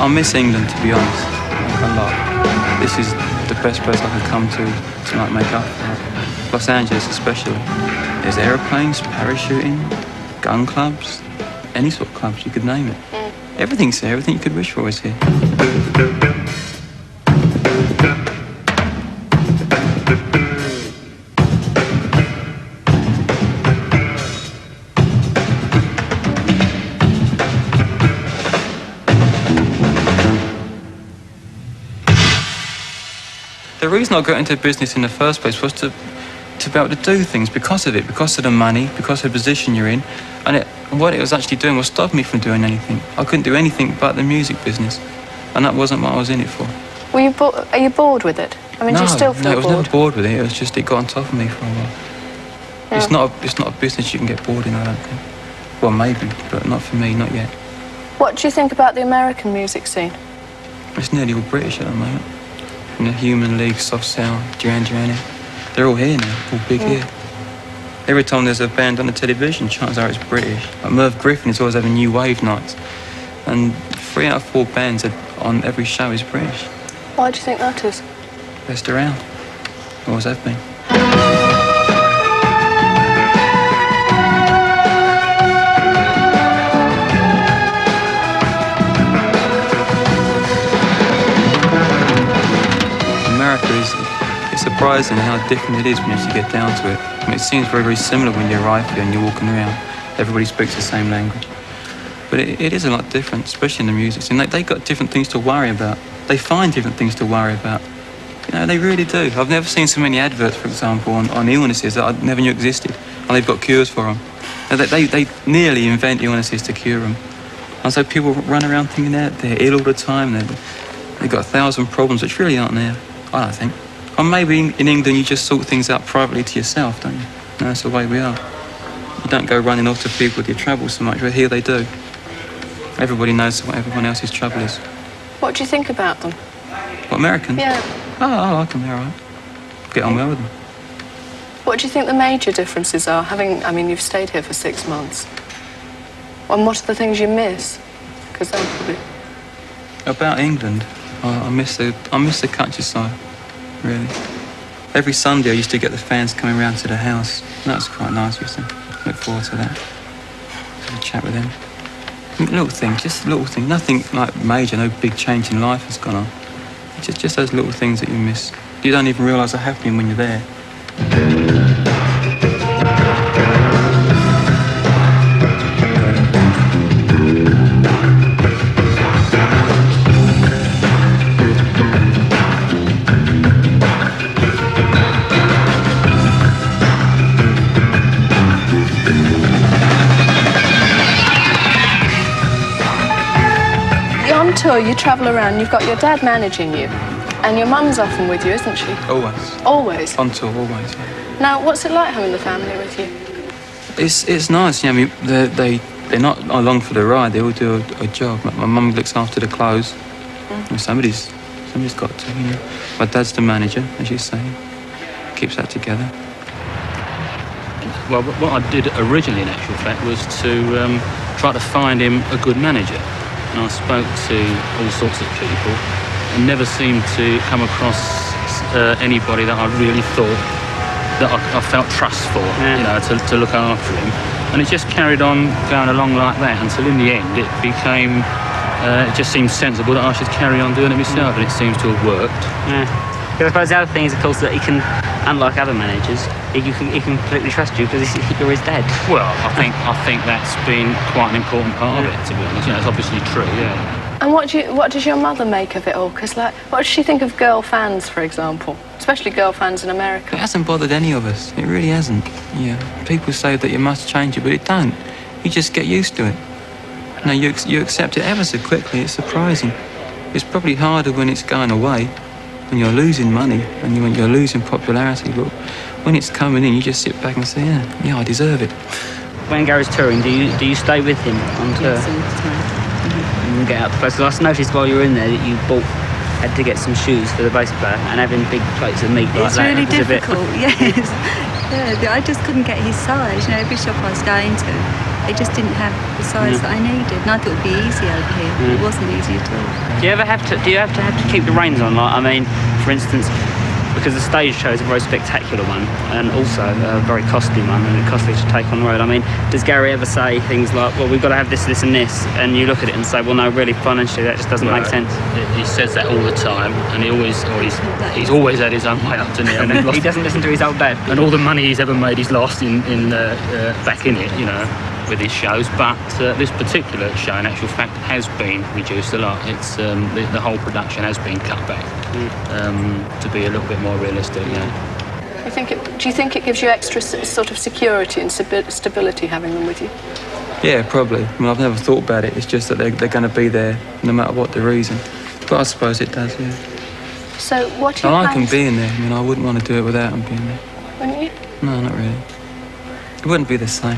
I miss England, to be honest, a lot. This is the best place I could come to like make up for it. Los Angeles especially. There's aeroplanes, parachuting, gun clubs, any sort of clubs, you could name it. Everything's here, everything you could wish for is here. The reason I got into business in the first place was to be able to do things because of it, because of the money, because of the position you're in. And what it was actually doing was stopping me from doing anything. I couldn't do anything but the music business. And that wasn't what I was in it for. Were you are you bored with it? I mean, do you still feel bored? No, I was never bored with it. It was just it got on top of me for a while. Yeah. It's not a business you can get bored in, I don't think. Well, maybe, but not for me, not yet. What do you think about the American music scene? It's nearly all British at the moment. You know, Human League, Soft Sound, Duran Duran. They're all here now, all big here. Every time there's a band on the television, chances are it's British. Like Merv Griffin is always having new wave nights. And 3 out of 4 bands on every show is British. Why do you think that is? Best around. Always have been. It's surprising how different it is when you actually get down to it. I mean, it seems very, very similar when you arrive here and you're walking around. Everybody speaks the same language. But it is a lot different, especially in the music scene. They got different things to worry about. They find different things to worry about. You know, they really do. I've never seen so many adverts, for example, on illnesses that I never knew existed. And they've got cures for them. They nearly invent illnesses to cure them. And so people run around thinking they're ill all the time. They've got 1,000 problems which really aren't there, I don't think. Or maybe in England you just sort things out privately to yourself, don't you? No, that's the way we are. You don't go running off to people with your troubles so much, but here they do. Everybody knows what everyone else's trouble is. What do you think about them? What, Americans? Yeah. Oh, I like them, they're all right. Get on well with them. What do you think the major differences are? I mean, you've stayed here for 6 months. And what are the things you miss? Because they'll probably... About England, I miss the countryside, really. Every Sunday I used to get the fans coming round to the house. That was quite nice, I used to look forward to that. Have a chat with them. Little things, just little things. Nothing like major, no big change in life has gone on. Just those little things that you miss. You don't even realise are happening when you're there. On tour, you travel around, you've got your dad managing you, and your mum's often with you, isn't she? Always. Always? On tour, always, yeah. Now, what's it like having the family with you? It's nice, you know, I mean, they're not along for the ride, they all do a job. My mum looks after the clothes. Somebody's got to, you know. My dad's the manager, as you say, keeps that together. Well, what I did originally, in actual fact, was to try to find him a good manager. And I spoke to all sorts of people and never seemed to come across anybody that I really thought that I felt trust for, you know, to look after him. And it just carried on going along like that until in the end it became, it just seemed sensible that I should carry on doing it myself, and it seems to have worked. Yeah. I suppose the other thing is, of course, that he can, unlike other managers, he can completely trust you because you're his dad. Well, I think that's been quite an important part of it, to be honest. You know, it's obviously true, yeah. And what does your mother make of it all? Because, like, what does she think of girl fans, for example? Especially girl fans in America. It hasn't bothered any of us. It really hasn't. Yeah. People say that you must change it, but it don't. You just get used to it. No, you accept it ever so quickly. It's surprising. It's probably harder when it's going away. when you're losing money and you're losing popularity, but when it's coming in, you just sit back and say, yeah, I deserve it. When Gary's touring, do you stay with him on tour? Yes, all the time. And get out the place? Because I noticed while you were in there that you had to get some shoes for the bass player, and having big plates of meat like It's that really was a bit- difficult, yes. Yeah, I just couldn't get his size. You know, every shop I was going to, they just didn't have the size that I needed. And I thought it would be easy over here. It wasn't easy at all. Do you have to keep the reins on? Like, I mean, for instance, because the stage show is a very spectacular one and also a very costly one, and it's costly to take on the road. I mean, does Gary ever say things like, well, we've got to have this, this and this, and you look at it and say, well, no, really, financially, that just doesn't make sense? He says that all the time, and he's always had his own way up to now. And He doesn't listen to his old dad. and all the money he's ever made, he's lost back in it, you know, with his shows. But this particular show, in actual fact, has been reduced a lot. It's the whole production has been cut back to be a little bit more realistic. Yeah. Do you think it gives you extra sort of security and stability having them with you? Yeah, probably. I mean, I've never thought about it. It's just that they're going to be there no matter what the reason. But I suppose it does, yeah. So what do you I like plan them being there. I mean, I wouldn't want to do it without them being there. Wouldn't you? No, not really. It wouldn't be the same.